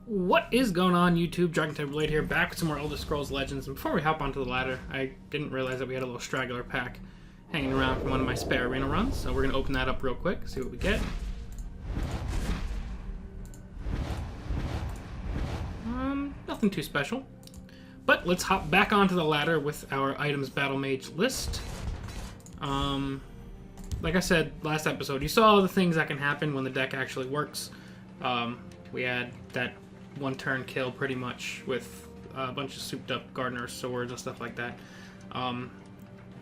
What is going on, YouTube? Dragon Blade here, back with some more Elder Scrolls Legends. And before we hop onto the ladder, I didn't realize that we had a little straggler pack hanging around from one of my spare arena runs. So we're going to open that up real quick, see what we get. Nothing too special. But let's hop back onto the ladder with our items battle mage list. Like I said last episode, you saw the things that can happen when the deck actually works. We had that one-turn kill pretty much with a bunch of souped-up gardener swords and stuff like that.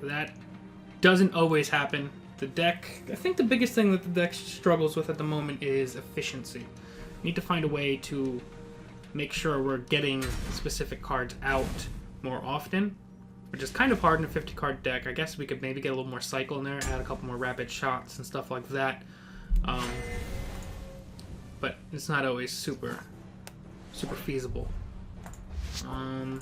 That doesn't always happen. The deck, I think the biggest thing that the deck struggles with at the moment is efficiency. We need to find a way to make sure we're getting specific cards out more often, which is kind of hard in a 50-card deck. I guess we could maybe get a little more cycle in there, add a couple more rapid shots and stuff like that. But it's not always super feasible. I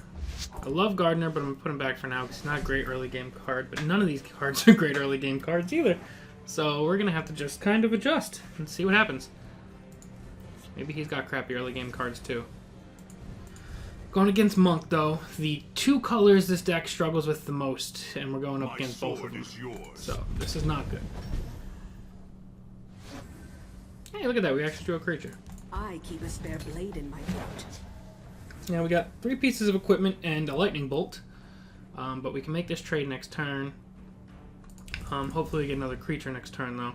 love Gardener, but I'm going to put him back for now because he's not a great early game card, but none of these cards are great early game cards either. So we're going to have to just kind of adjust and see what happens. Maybe he's got crappy early game cards too. Going against Monk, though, the two colors this deck struggles with the most, and we're going up against both of them. So this is not good. Hey, look at that. We actually drew a creature. I keep a spare blade in my belt. Now we got 3 pieces of equipment and a lightning bolt. But we can make this trade next turn. Hopefully we get another creature next turn, though.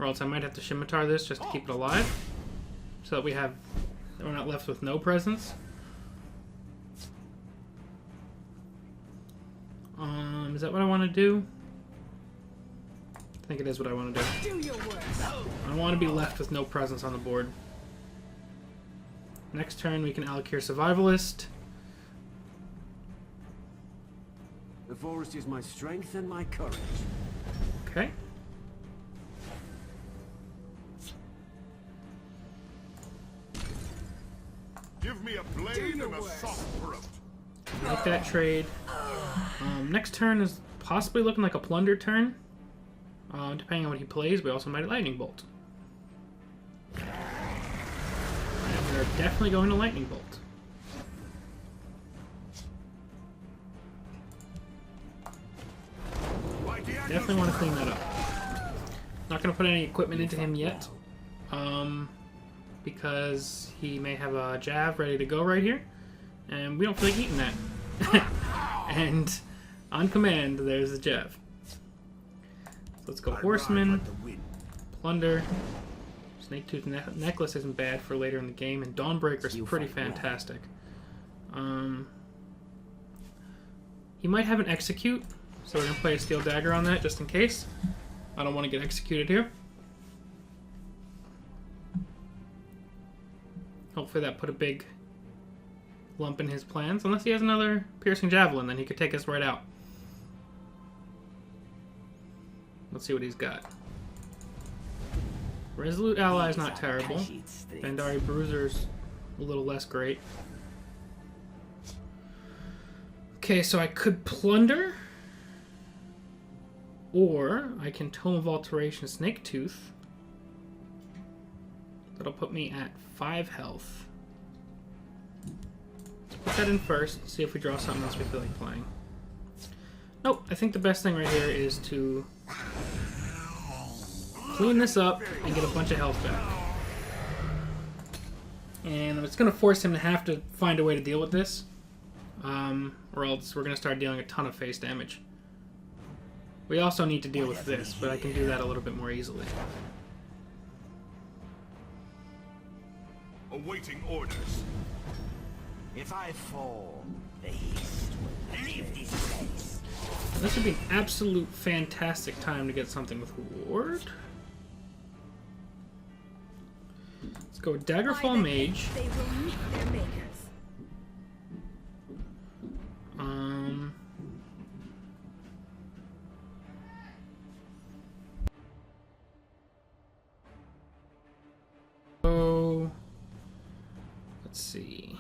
Or else I might have to scimitar this just to keep it alive. So that we're not left with no presence. Is that what I want to do? I think it is what I want to do. Do your worst. I don't want to be left with no presence on the board. Next turn, we can allocate Survivalist. The forest is my strength and my courage. Okay. Give me a blade and a soft throat. Make that trade. Next turn is possibly looking like a plunder turn. Depending on what he plays, we also might lightning bolt. And we're definitely going to lightning bolt. Definitely want to clean that up. Not going to put any equipment into him yet. Because he may have a Jav ready to go right here. And we don't feel like eating that. And on command, there's the Jav. So let's go Horseman, Plunder. Snake-Tooth Necklace isn't bad for later in the game, and Dawnbreaker's pretty fantastic. He might have an Execute, so we're going to play a Steel Dagger on that just in case. I don't want to get executed here. Hopefully that put a big lump in his plans. Unless he has another Piercing Javelin, then he could take us right out. Let's see what he's got. Resolute Ally is not terrible. Bandari Bruiser's a little less great. Okay, so I could Plunder. Or I can Tome of Alteration Snake-Tooth. That'll put me at 5 health. Let's put that in first, see if we draw something else we feel like playing. Nope, I think the best thing right here is to clean this up and get a bunch of health back. And it's going to force him to have to find a way to deal with this. Or else we're going to start dealing a ton of face damage. We also need to deal with this, but I can do that a little bit more easily. Awaiting orders. If I fall, the east will leave this place. This would be an absolute fantastic time to get something with Ward. Let's go with Daggerfall Mage. They will meet their makers. So let's see.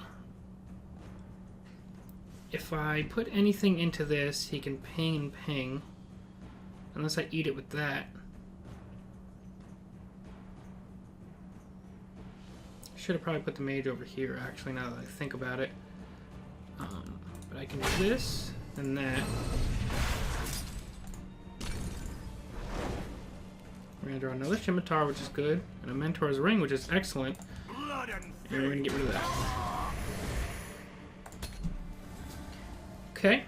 If I put anything into this, he can ping and ping. Unless I eat it with that. should have probably put the mage over here, actually, now that I think about it. But I can do this and that. We're going to draw another Scimitar, which is good, and a Mentor's Ring, which is excellent. Blood and And we're going to get rid of that. Okay.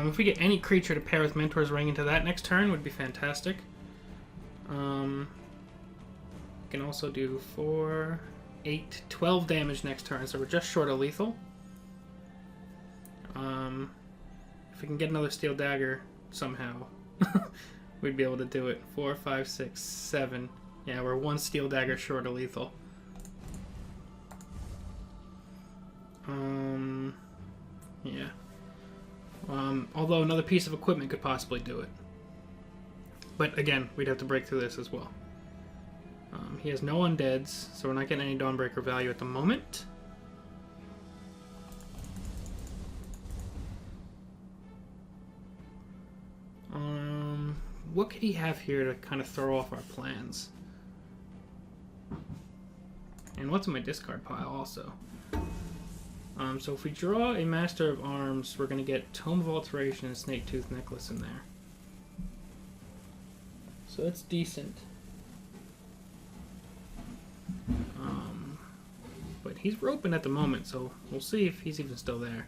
If we get any creature to pair with Mentor's Ring into that next turn, would be fantastic. We can also do 4, 8, 12 damage next turn, so we're just short of lethal. If we can get another Steel Dagger somehow, we'd be able to do it. 4, 5, 6, 7. Yeah, we're 1 Steel Dagger short of lethal. Yeah. Although another piece of equipment could possibly do it. But again, we'd have to break through this as well. He has no undeads, so we're not getting any Dawnbreaker value at the moment. What could he have here to kind of throw off our plans? And what's in my discard pile also? So if we draw a Master of Arms, we're going to get Tome of Alteration and Snake Tooth Necklace in there. So that's decent. But he's roping at the moment, so we'll see if he's even still there.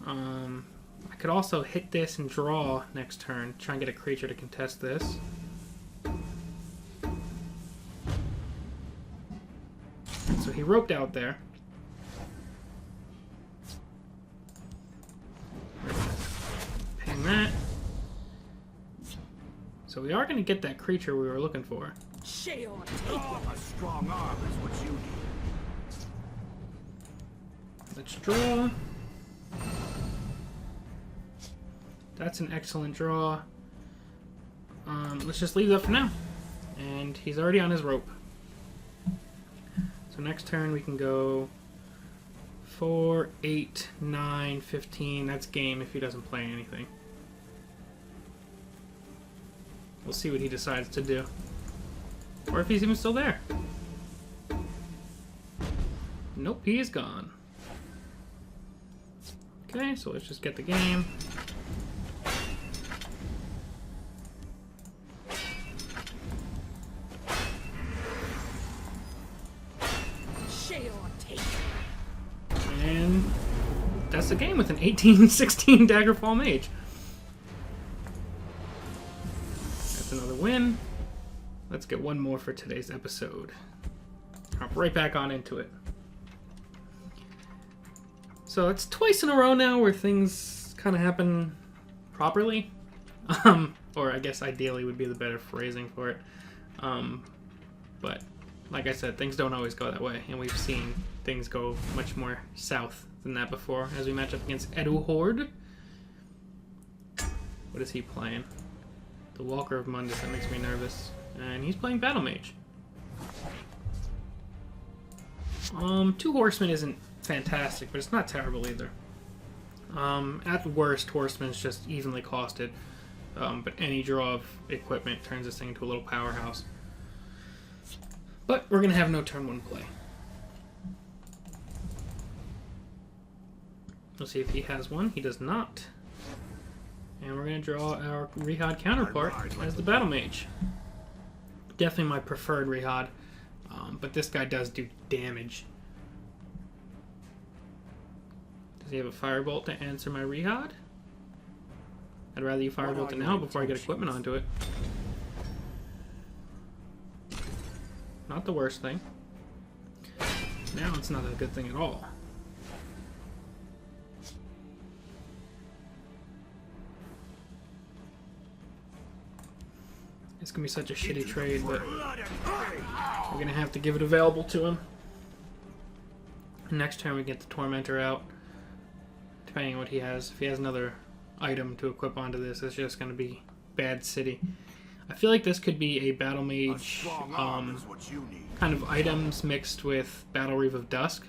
I could also hit this and draw next turn, try and get a creature to contest this. So he roped out there. Ping that. So we are going to get that creature we were looking for. Oh, a strong arm is what you need. Let's draw. That's an excellent draw. Let's just leave that for now. And he's already on his rope. So next turn we can go 4, 8, 9, 15. That's game if he doesn't play anything. We'll see what he decides to do. Or if he's even still there. Nope, he is gone. Okay, so let's just get the game. And that's the game with an 18-16 Daggerfall Mage. That's another win. Let's get one more for today's episode. Hop right back on into it. So it's twice in a row now where things kind of happen properly. Or I guess ideally would be the better phrasing for it. But like I said, things don't always go that way, and we've seen things go much more south than that before as we match up against Edu Horde. What is he playing? The Walker of Mundus, that makes me nervous. And he's playing Battle Mage. 2 Horsemen isn't fantastic, but it's not terrible either. At worst, Horsemen's just evenly costed. But any draw of equipment turns this thing into a little powerhouse. But we're going to have no turn 1 play. We'll see if he has one. He does not. And we're going to draw our Rehad counterpart as the Battle Mage. Definitely my preferred Rehad. But this guy does do damage. Does he have a Firebolt to answer my Rehad? I'd rather you Firebolt it now before I get equipment onto it. Not the worst thing. Now it's not a good thing at all. It's gonna be such a shitty trade, but we're gonna have to give it available to him. Next turn we get the Tormentor out. Depending on what he has. If he has another item to equip onto this, it's just gonna be bad city. I feel like this could be a Battle Mage kind of items mixed with Battle Reeve of Dusk,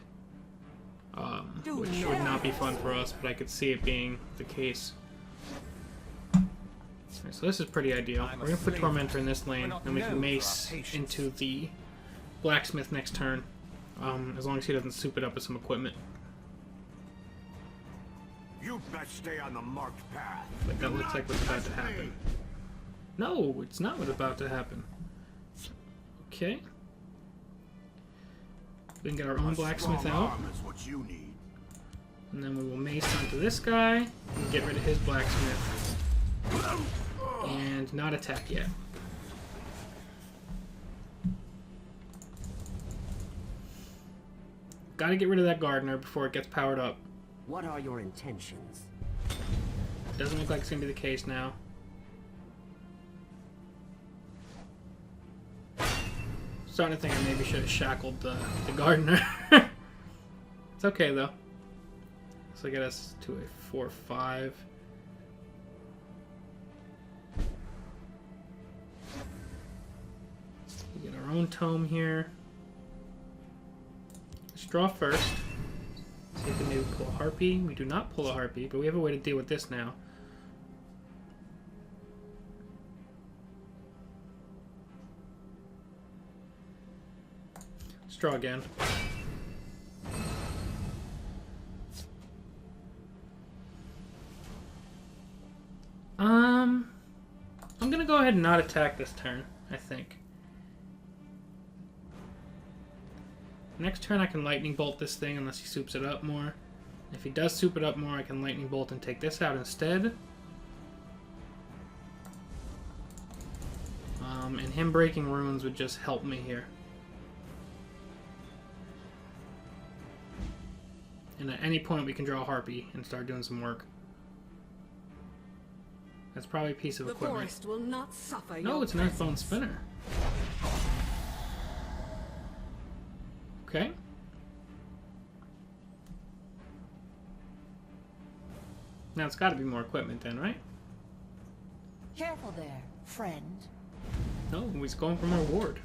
which would not be fun for us, but I could see it being the case. Alright, so this is pretty ideal. We're going to put Tormentor in this lane, and we can Mace into the Blacksmith next turn, as long as he doesn't soup it up with some equipment. You best stay on the marked path. But that looks like what's about to happen. No, it's not what's about to happen. Okay. We can get our own Blacksmith out. Is what you need. And then we will Mace onto this guy and get rid of his Blacksmith. And not attack yet. Gotta get rid of that Gardener before it gets powered up. What are your intentions? Doesn't look like it's gonna be the case now. Starting to think I maybe should have shackled the Gardener. It's okay though. So get us to a 4-5. We get our own tome here. Let's draw first. See if we maybe pull a Harpy. We do not pull a Harpy, but we have a way to deal with this now. Let's draw again. I'm gonna go ahead and not attack this turn, I think. Next turn I can Lightning Bolt this thing unless he soups it up more. If he does soup it up more, I can Lightning Bolt and take this out instead. And him breaking runes would just help me here. And at any point we can draw a Harpy and start doing some work. That's probably a piece of The equipment. forest will not suffer No, your it's an Earthbone Spinner. Okay. Now it's got to be more equipment then, right? Careful there, friend. No, he's going for more ward.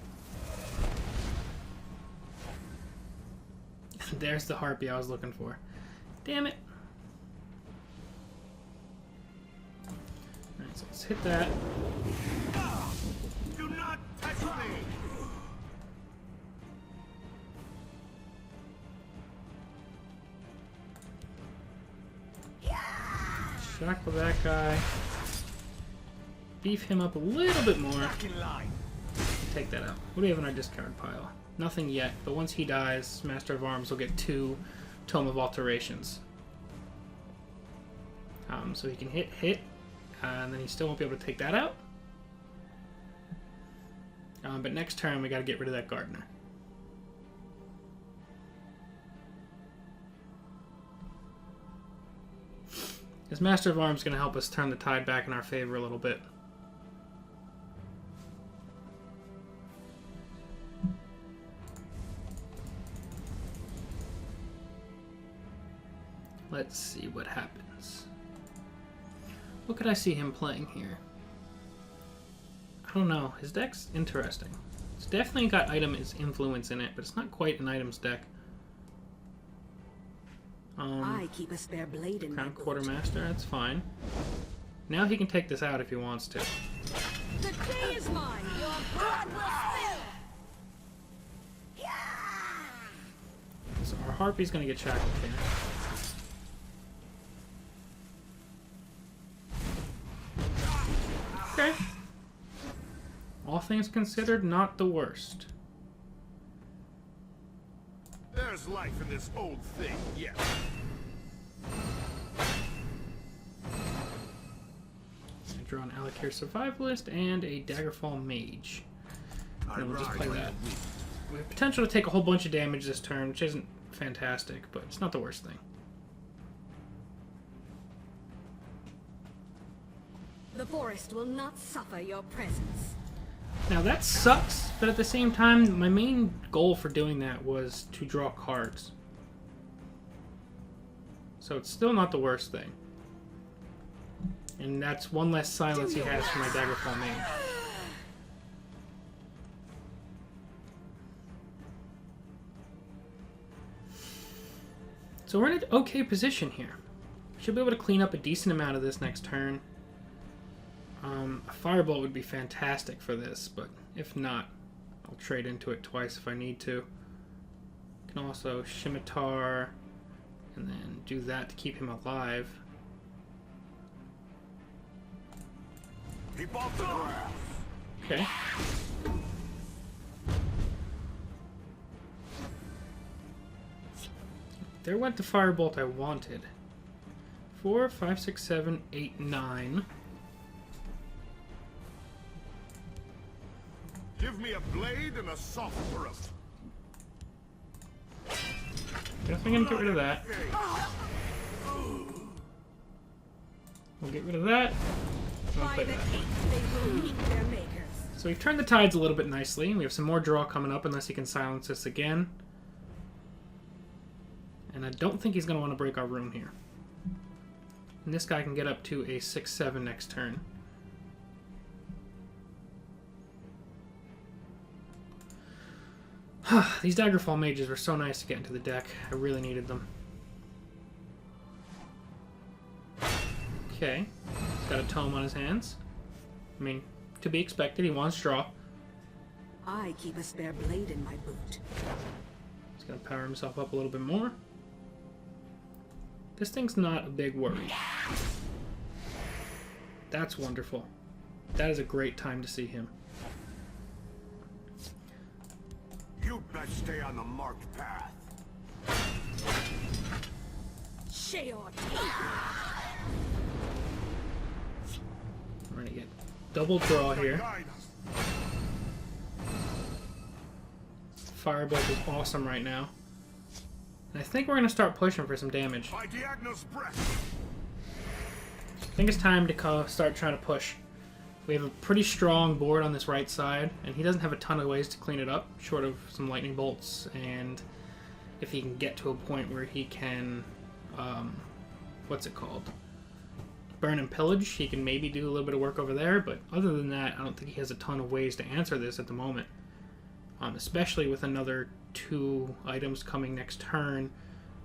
There's the Harpy I was looking for. Damn it. Alright, so let's hit that. Do not touch me. Shackle that guy. Beef him up a little bit more. Back in line. Take that out. What do we have in our discard pile? Nothing yet, but once he dies, Master of Arms will get 2 Tome of Alterations. So he can hit, and then he still won't be able to take that out. But next turn, we got to get rid of that Gardener. This Master of Arms is going to help us turn the tide back in our favor a little bit. Let's see what happens. What could I see him playing here? I don't know. His deck's interesting. It's definitely got item influence in it, but it's not quite an items deck. I keep a spare blade in my Crown belt. Quartermaster, that's fine. Now he can take this out if he wants to. The day is mine. Your blood will spill. So our Harpy's gonna get shackled here. Okay. All things considered, not the worst. There's life in this old thing, yes. I draw an Alakir Survivalist and a Daggerfall Mage. And we'll just play that. We have potential to take a whole bunch of damage this turn, which isn't fantastic, but it's not the worst thing. The forest will not suffer your presence. Now that sucks, but at the same time, my main goal for doing that was to draw cards. So it's still not the worst thing. And that's one less silence he has for my Daggerfall Mage. So we're in an okay position here. Should be able to clean up a decent amount of this next turn. A firebolt would be fantastic for this, but if not, I'll trade into it twice if I need to. Can also scimitar and then do that to keep him alive. Keep off the grass. Okay. There went the firebolt I wanted. 4, 5, 6, 7, 8, 9. Give me a blade and a soft throat. Guess I'm gonna get rid of that. We'll get rid of that. We'll By play the that. teeth, they will meet their makers. So we've turned the tides a little bit nicely. We have some more draw coming up unless he can silence us again. And I don't think he's going to want to break our room here. And this guy can get up to a 6-7 next turn. These Daggerfall mages were so nice to get into the deck. I really needed them. Okay. He's got a tome on his hands. I mean, to be expected. He wants draw. I keep a spare blade in my boot. He's going to power himself up a little bit more. This thing's not a big worry. That's wonderful. That is a great time to see him. You best stay on the marked path. Sheor. We're going to get double draw here. Guide us. Firebolt is awesome right now. And I think we're going to start pushing for some damage. By Diagno's breath. I think it's time to start trying to push. We have a pretty strong board on this right side, and he doesn't have a ton of ways to clean it up, short of some lightning bolts, and if he can get to a point where he can, what's it called? Burn and pillage, he can maybe do a little bit of work over there, but other than that, I don't think he has a ton of ways to answer this at the moment. Especially with another 2 items coming next turn,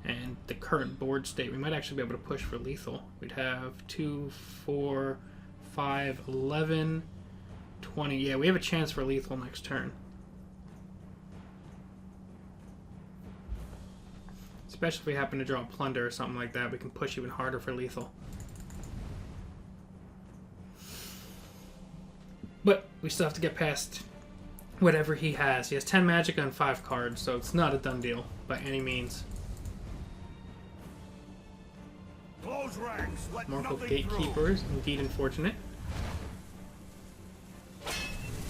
and the current board state, we might actually be able to push for lethal. We'd have 2, 4, 5, 11, 20. Yeah, we have a chance for lethal next turn. Especially if we happen to draw a plunder or something like that, we can push even harder for lethal. But we still have to get past whatever he has. He has 10 magic on 5 cards, so it's not a done deal by any means. Close ranks. Let Mortal nothing Gatekeeper is indeed unfortunate.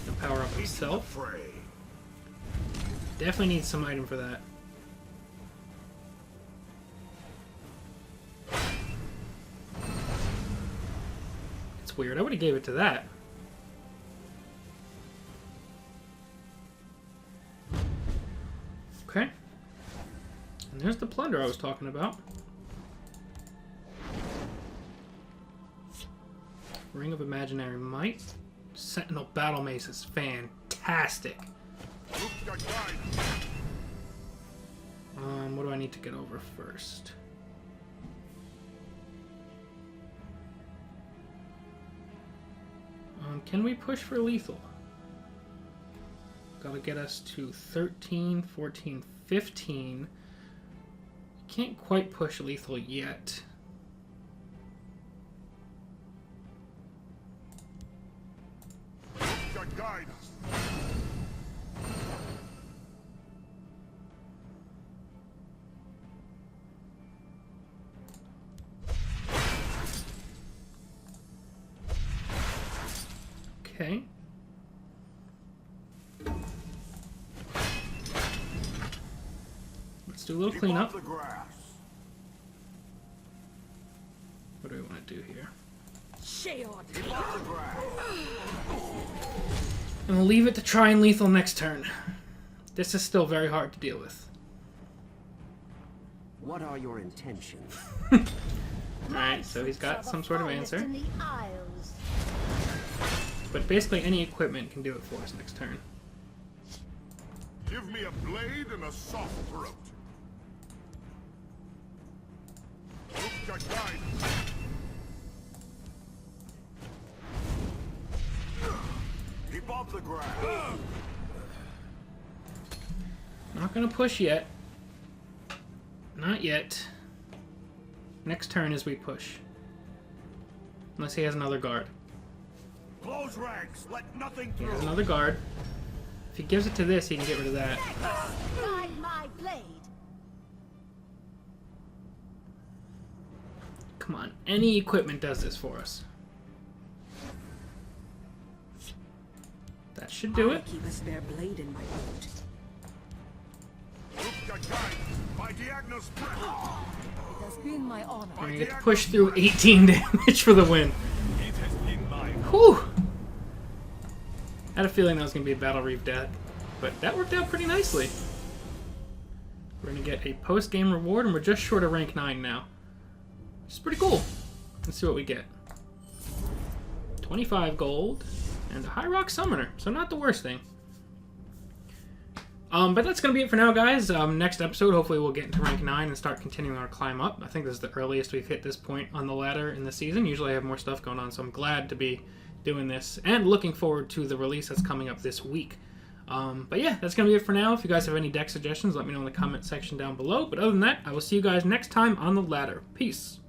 Gonna power up himself. Fray. Definitely needs some item for that. It's weird. I would have gave it to that. Okay. And there's the plunder I was talking about. Ring of Imaginary Might. Sentinel Battle Mace is fantastic. What do I need to get over first? Can we push for lethal? Gotta get us to 13, 14, 15. Can't quite push lethal yet. Guide us. Okay. Let's do a little Keep cleanup. off the grass. What do we want to do here? Sheor. Keep off the grass. And we'll leave it to try and lethal next turn. This is still very hard to deal with. What are your intentions? Alright, so he's got some sort of answer. In the Isles. But basically any equipment can do it for us next turn. Give me a blade and a soft throat. Guide us. above the ground. Not gonna push yet. Not yet. Next turn is we push. Unless he has another guard. Close ranks. Let nothing He through. has another guard. If he gives it to this, he can get rid of that. Guide my blade. Come on, any equipment does this for us. That should do it. Keep a spare blade in my boot. By Diagnos breath. It has been my honor. We're gonna get to push through 18 damage for the win. It has been my Whew! Had a feeling that was gonna be a Battle Reef death, but that worked out pretty nicely. We're gonna get a post-game reward, and we're just short of rank 9 now. Which is pretty cool. Let's see what we get. 25 gold, and a High Rock Summoner, so not the worst thing. But that's going to be it for now, guys. Next episode, hopefully we'll get into rank 9 and start continuing our climb up. I think this is the earliest we've hit this point on the ladder in the season. Usually I have more stuff going on, so I'm glad to be doing this and looking forward to the release that's coming up this week. But yeah, that's going to be it for now. If you guys have any deck suggestions, let me know in the comment section down below. But other than that, I will see you guys next time on the ladder. Peace.